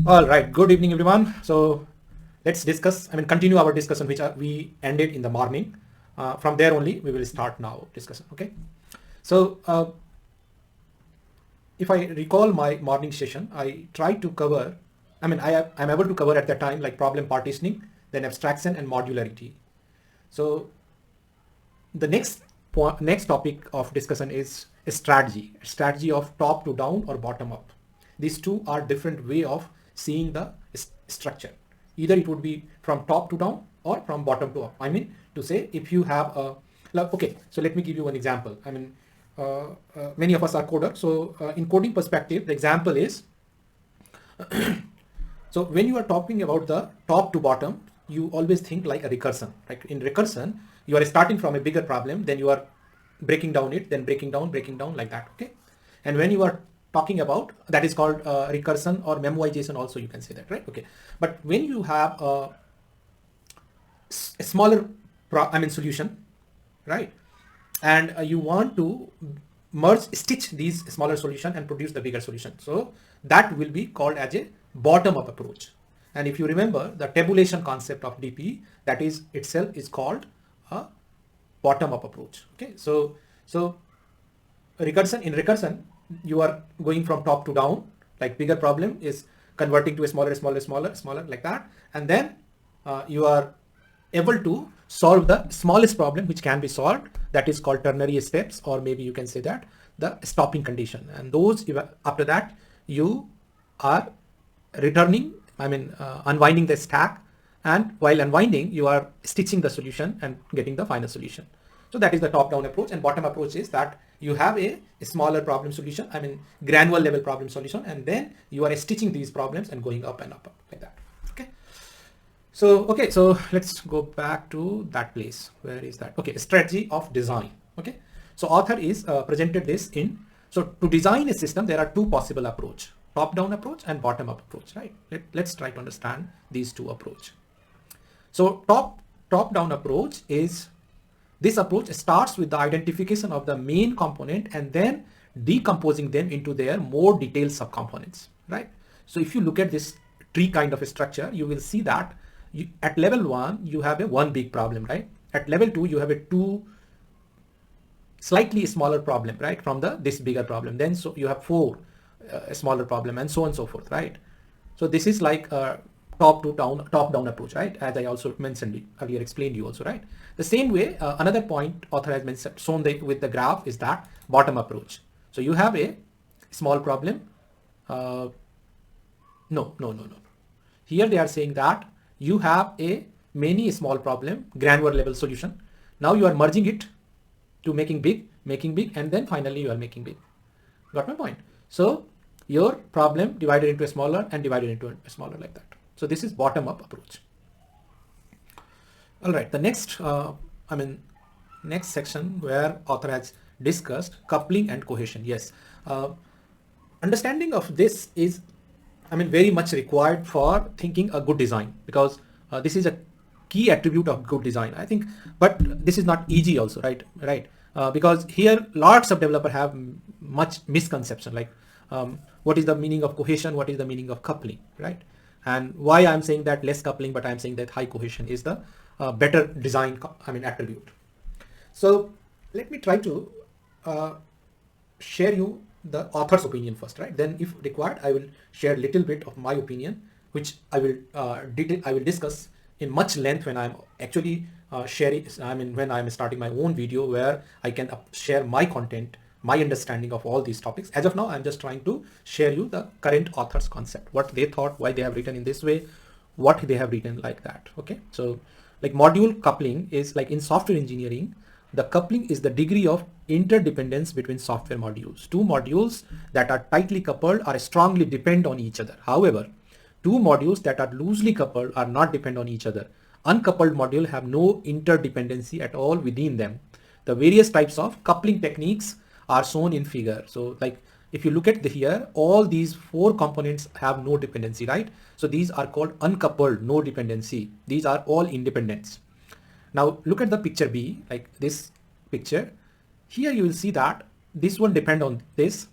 All right, good evening, everyone. So let's discuss, continue our discussion, which we ended in the morning. From there only, we will start now discussion, okay? So if I recall my morning session, I tried to cover, I'm able to cover at that time like problem partitioning, then abstraction and modularity. So the next topic of discussion is strategy of top to down or bottom up. These two are different way of seeing the structure. Either it would be from top to down or from bottom to up. I mean to say, if you have a okay, so let me give you one example. Many of us are coders, so in coding perspective, the example is, so when you are talking about the top to bottom, you always think like a recursion. Like in recursion, you are starting from a bigger problem, then you are breaking down it, then breaking down like that. Okay. And when you are talking about, that is called recursion or memoization also, you can say that, right? Okay. But when you have a smaller solution, right? And you want to stitch these smaller solution and produce the bigger solution. So that will be called as a bottom up approach. And if you remember the tabulation concept of DP, that is itself is called a bottom up approach. Okay. So recursion, you are going from top to down, like bigger problem is converting to a smaller like that. And then you are able to solve the smallest problem which can be solved, that is called ternary steps, or maybe you can say that the stopping condition. And those, after that, you are returning, unwinding the stack, and while unwinding you are stitching the solution and getting the final solution. So that is the top down approach. And bottom approach is that you have a smaller problem solution, granular level problem solution, and then you are stitching these problems and going up and up like that. Okay. So, okay, so let's go back to that place. Where is that? Okay, strategy of design. Okay, so author is presented this in, so to design a system, there are two possible approach, top down approach and bottom up approach, right? Let's try to understand these two approach. So top down approach is, this approach starts with the identification of the main component and then decomposing them into their more detailed subcomponents, right? So if you look at this tree kind of a structure, you will see that at level 1, you have a one big problem, right? At level 2, you have a two slightly smaller problem, right? From this bigger problem. Then so you have four smaller problem, and so on and so forth, right? So this is like a top down approach, right? As I also mentioned earlier, explained you also, right? The same way, another point author has mentioned, shown with the graph, is that bottom approach. So you have a small problem. No. Here they are saying that you have a many small problem, granular level solution. Now you are merging it to making big, and then finally you are making big. Got my point? So your problem divided into a smaller and divided into a smaller like that. So this is bottom up approach. All right, the next, next section where author has discussed coupling and cohesion. Yes, understanding of this is, very much required for thinking a good design, because this is a key attribute of good design, I think. But this is not easy also, right? Because here lots of developers have much misconception, like what is the meaning of cohesion, what is the meaning of coupling, right? And why I'm saying that less coupling, but I'm saying that high cohesion is the better design attribute. So let me try to share you the author's opinion first, right? Then if required, I will share a little bit of my opinion, which I will discuss in much length when I'm actually sharing, when I'm starting my own video where I can share my content, my understanding of all these topics. As of now, I'm just trying to share you the current author's concept, what they thought, why they have written in this way, what they have written like that. Okay, so like module coupling is like in software engineering, the coupling is the degree of interdependence between software modules. Two modules that are tightly coupled are strongly depend on each other. However, two modules that are loosely coupled are not depend on each other. Uncoupled modules have no interdependency at all within them. The various types of coupling techniques are shown in figure. So like if you look at here, all these four components have no dependency, right? So these are called uncoupled, no dependency. These are all independents. Now look at the picture B, like this picture. Here you will see that this one depend on this,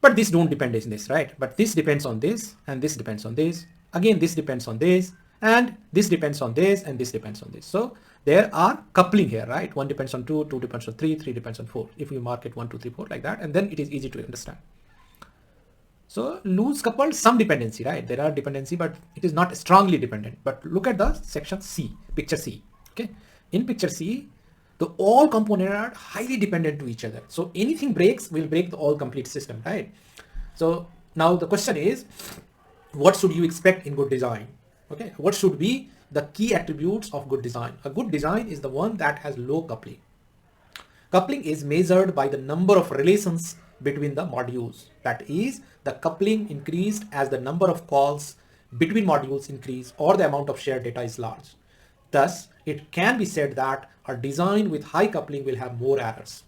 But this don't depend on this, right? But this depends on this, and this depends on this. Again, this depends on this, and this depends on this, and this depends on this. So there are coupling here, right? One depends on two, two depends on three, three depends on four. If you mark it 1, 2, 3, 4 like that, and then it is easy to understand. So loose coupled, some dependency, right? There are dependency, but it is not strongly dependent. But look at the section C, picture C. Okay, in picture C, the all components are highly dependent to each other. So anything breaks will break the all complete system, right? So now the question is, what should you expect in good design? Okay, what should be the key attributes of good design? A good design is the one that has low coupling. Coupling is measured by the number of relations between the modules. That is, the coupling increased as the number of calls between modules increase or the amount of shared data is large. Thus, it can be said that a design with high coupling will have more errors.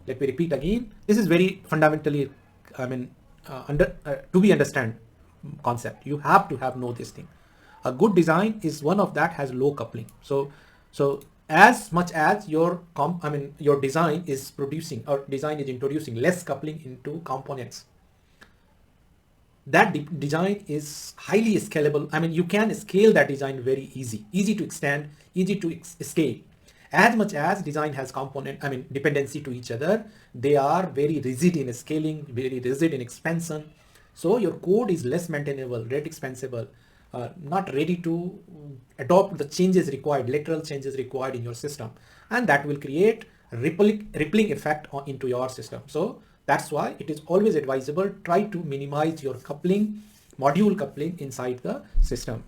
Let me repeat again. This is very fundamentally, to be understand concept. You have to know this thing. A good design is one of that has low coupling. So as much as your design is producing or design is introducing less coupling into components, that design is highly scalable. You can scale that design very easy to extend, easy to scale. As much as design has dependency to each other, they are very rigid in scaling, very rigid in expansion. So your code is less maintainable, very expensible, not ready to adopt the changes required, lateral changes required in your system, and that will create rippling effect into your system. So that's why it is always advisable, try to minimize your coupling, module coupling inside the system.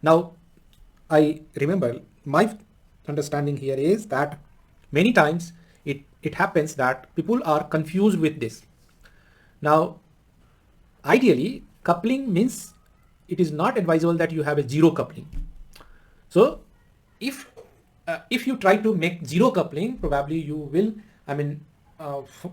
Now, I remember my understanding here is that many times it happens that people are confused with this. Now, ideally, coupling means it is not advisable that you have a zero coupling. So if you try to make zero coupling, probably you will,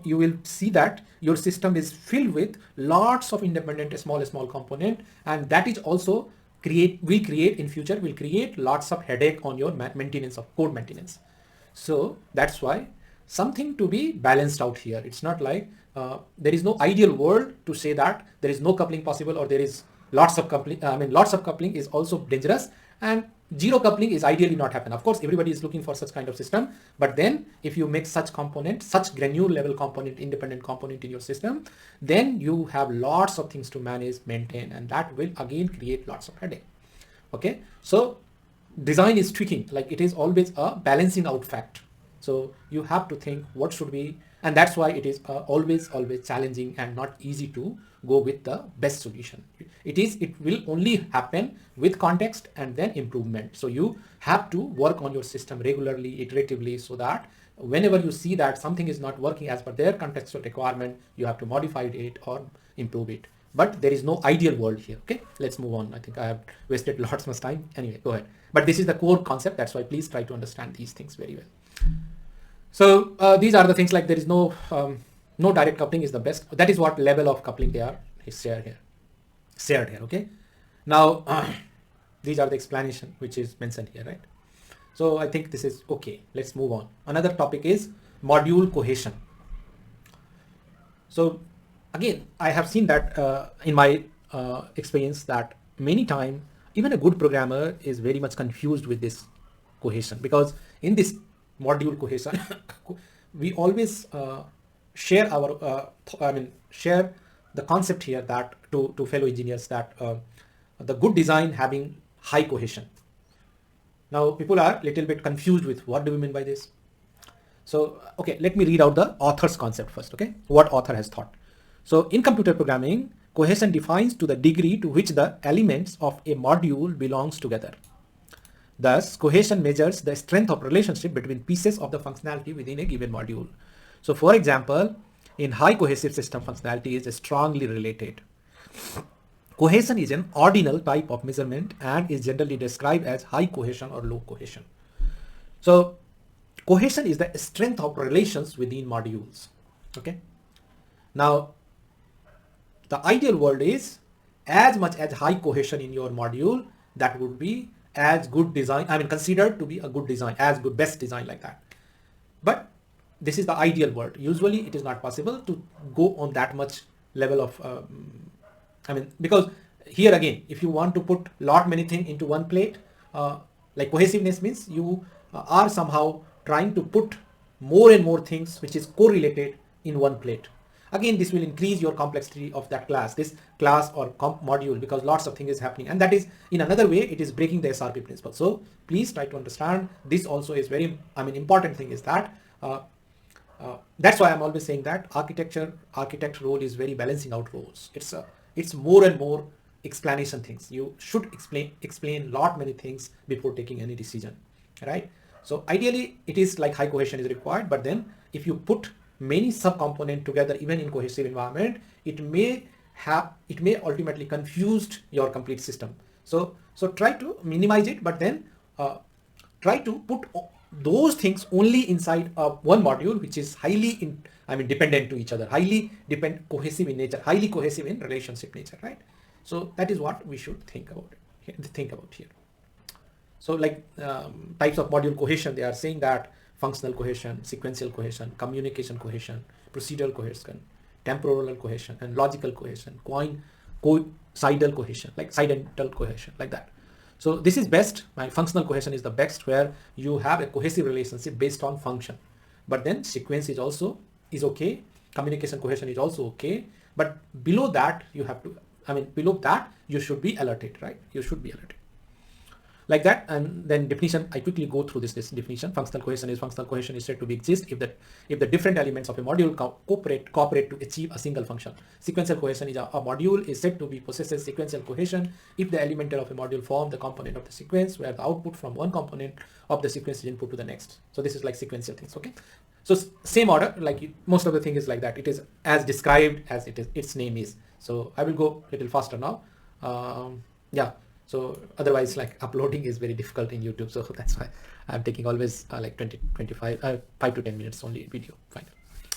you will see that your system is filled with lots of independent small component, and that is also will create lots of headache on your maintenance of code maintenance. So that's why something to be balanced out here. It's not like there is no ideal world to say that there is no coupling possible or there is lots of coupling. Lots of coupling is also dangerous, and zero coupling is ideally not happen. Of course, everybody is looking for such kind of system, but then if you make such component, such granular level component, independent component in your system, then you have lots of things to manage, maintain, and that will again create lots of headache. Okay, so design is tweaking, like it is always a balancing out fact. So you have to think what should be, and that's why it is always challenging and not easy to go with the best solution. It will only happen with context and then improvement. So you have to work on your system regularly, iteratively, so that whenever you see that something is not working as per their contextual requirement, you have to modify it or improve it. But there is no ideal world here. Okay, let's move on. I think I have wasted lots of time. Anyway, go ahead. But this is the core concept. That's why please try to understand these things very well. So these are the things, like there is no direct coupling is the best. That is what level of coupling they are shared here. Okay. Now these are the explanation which is mentioned here, right? So I think this is okay. Let's move on. Another topic is module cohesion. So again, I have seen that in my experience that many times even a good programmer is very much confused with this cohesion, because in this module cohesion we always share our share the concept here that to fellow engineers that the good design having high cohesion. Now people are little bit confused with what do we mean by this. So okay, let me read out the author's concept first. Okay, what author has thought. So in computer programming, cohesion defines to the degree to which the elements of a module belongs together. Thus, cohesion measures the strength of relationship between pieces of the functionality within a given module. So for example, in high cohesive system, functionality is strongly related. Cohesion is an ordinal type of measurement and is generally described as high cohesion or low cohesion. So cohesion is the strength of relations within modules. Okay. Now, the ideal world is as much as high cohesion in your module, that would be as good design, considered to be a good design, as good, best design, like that. But this is the ideal world. Usually it is not possible to go on that much level of because here again, if you want to put lot many things into one plate, like cohesiveness means you are somehow trying to put more and more things which is correlated in one plate. Again, this will increase your complexity of that class, this class or module, because lots of things is happening, and that is in another way it is breaking the SRP principle. So please try to understand this also is very important thing is that that's why I'm always saying that architect role is very balancing out roles. It's more and more explanation things. You should explain lot many things before taking any decision, right? So ideally it is like high cohesion is required, but then if you put many subcomponents together, even in cohesive environment, it may ultimately confuse your complete system. So try to minimize it, but then try to put those things only inside one module, which is highly dependent to each other, cohesive in nature, highly cohesive in relationship nature, right? So that is what we should think about here. So like types of module cohesion, they are saying that functional cohesion, sequential cohesion, communication cohesion, procedural cohesion, temporal cohesion, and logical cohesion, coincidental cohesion, like that. So this is best. My functional cohesion is the best, where you have a cohesive relationship based on function. But then sequence is okay. Communication cohesion is also okay. But below that you have to, you should be alerted, right? You should be alerted. Like that. And then definition, I quickly go through this definition. Functional cohesion is said to be exist if the different elements of a module cooperate to achieve a single function. Sequential cohesion is a module is said to be possesses sequential cohesion if the element of a module form the component of the sequence, where the output from one component of the sequence is input to the next. So this is like sequential things, okay? So same order, like most of the thing is like that. It is as described as its name is. So I will go a little faster now. So otherwise, like uploading is very difficult in YouTube. So that's why I'm taking always like 5 to 10 minutes only video. Fine.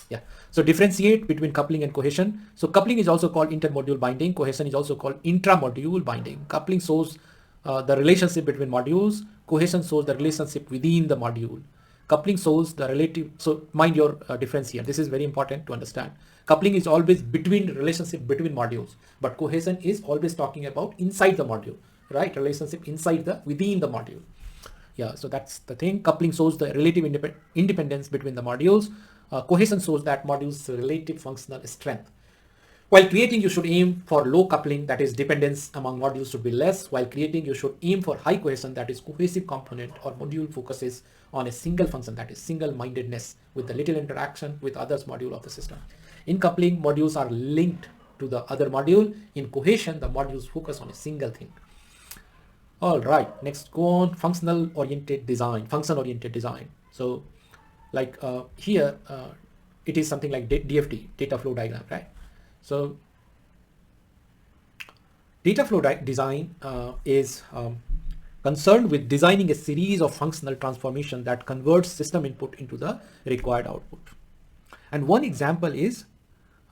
Yeah. So differentiate between coupling and cohesion. So coupling is also called intermodule binding. Cohesion is also called intramodule binding. Coupling shows the relationship between modules. Cohesion shows the relationship within the module. Coupling shows the relative. So mind your difference here. This is very important to understand. Coupling is always between relationship between modules, but cohesion is always talking about inside the module, right? Relationship within the module. Yeah, so that's the thing. Coupling shows the relative independence between the modules. Cohesion shows that modules' relative functional strength. While creating, you should aim for low coupling, that is dependence among modules should be less. While creating, you should aim for high cohesion, that is cohesive component or module focuses on a single function, that is single-mindedness with the little interaction with others module of the system. In coupling, modules are linked to the other module. In cohesion, the modules focus on a single thing. All right, next go on function-oriented design. So like here, it is something like DFD, data flow diagram, right? So data flow design is concerned with designing a series of functional transformation that converts system input into the required output. And one example is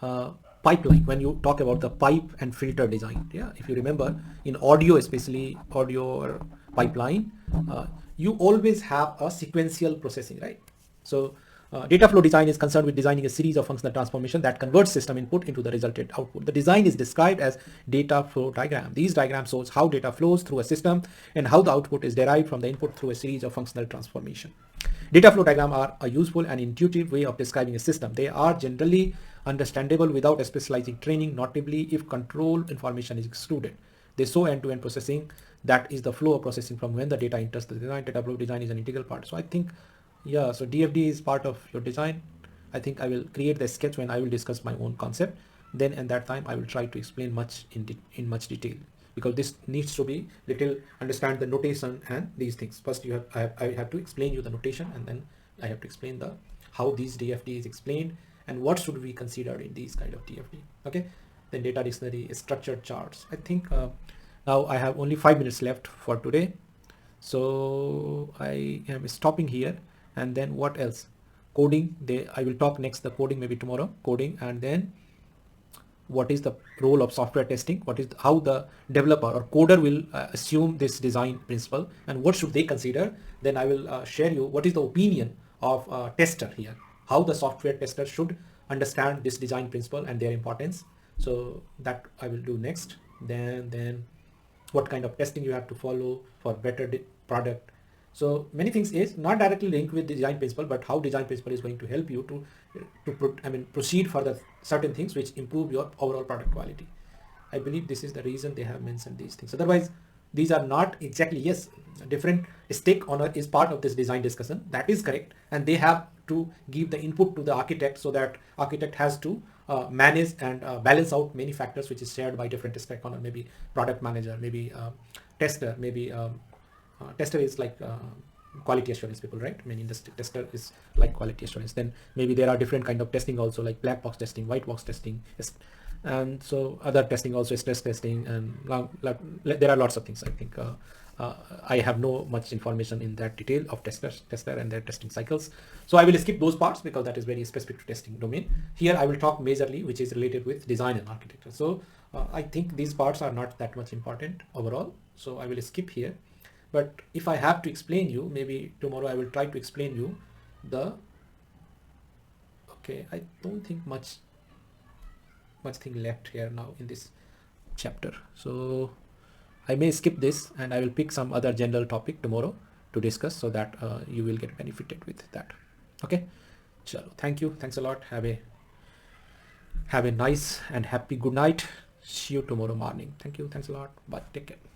pipeline, when you talk about the pipe and filter design. Yeah, if you remember in audio, especially audio or pipeline, you always have a sequential processing, right? So data flow design is concerned with designing a series of functional transformation that converts system input into the resultant output. The design is described as data flow diagram. These diagrams shows how data flows through a system and how the output is derived from the input through a series of functional transformation. Data flow diagrams are a useful and intuitive way of describing a system. They are generally understandable without a specializing training, notably if control information is excluded. They show end-to-end processing, that is the flow of processing from when the data enters the design. Data flow design is an integral part. So I think, yeah, so DFD is part of your design. I think I will create the sketch when I will discuss my own concept. Then at that time I will try to explain much in much detail, because this needs to be little understand the notation and these things. First I have to explain you the notation, and then I have to explain how these DFD is explained and what should we consider in these kind of DFD. Okay, then data dictionary, structured charts. I think now I have only 5 minutes left for today, so I am stopping here. And then what else? Coding. I will talk next the coding, maybe tomorrow. Coding, and then what is the role of software testing? How the developer or coder will assume this design principle, and what should they consider? Then I will share you what is the opinion of tester here. how the software tester should understand this design principle and their importance. So that I will do next. Then what kind of testing you have to follow for better product. So many things is not directly linked with design principle, but how design principle is going to help you to proceed for the certain things which improve your overall product quality. I believe this is the reason they have mentioned these things. Otherwise, these are not exactly, yes, different stake owner is part of this design discussion. That is correct. And they have to give the input to the architect, so that architect has to manage and balance out many factors which is shared by different stake owner, maybe product manager, maybe tester, maybe tester is like quality assurance people, right? I mean, industry tester is like quality assurance. Then maybe there are different kind of testing also, like black box testing, white box testing, and so other testing also, stress testing, and there are lots of things. I think I have no much information in that detail of tester and their testing cycles, so I will skip those parts because that is very specific to testing domain. Here I will talk majorly which is related with design and architecture. So I think these parts are not that much important overall, so I will skip here. But if I have to explain you, maybe tomorrow I will try to explain you the, okay, I don't think much thing left here now in this chapter, so I may skip this and I will pick some other general topic tomorrow to discuss, so that you will get benefited with that. Okay, chalo, thank you, thanks a lot, have a nice and happy good night. See you tomorrow morning. Thank you, thanks a lot, bye, take care.